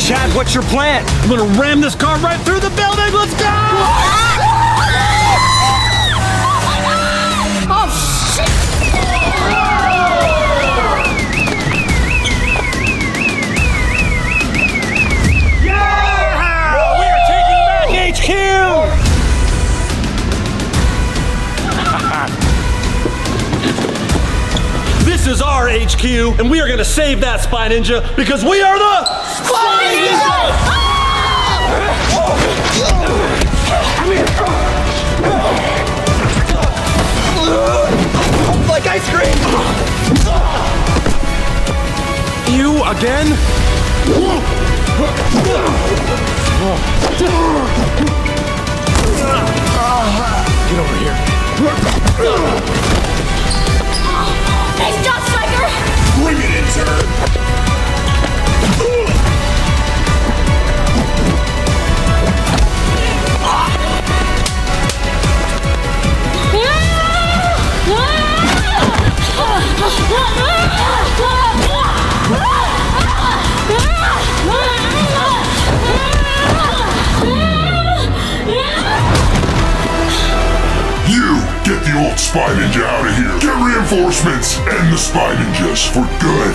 Chad, what's your plan? I'm gonna ram this car right through the building. Let's go! Oh, shit! Yeah! We are taking back HQ! This is our HQ, and we are gonna save that Spy Ninja because we are the Spy Ninja! Like ice cream! You again? Get over here. Nice job, Striker! Bring it in, turn! You get the old Spy Ninja out of here. Get reinforcements and the Spy Ninjas for good.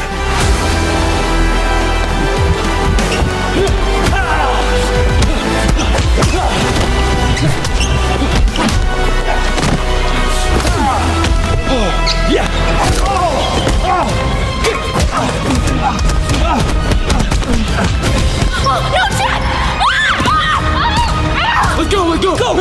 No, Chad! Let's go, let's go! Go!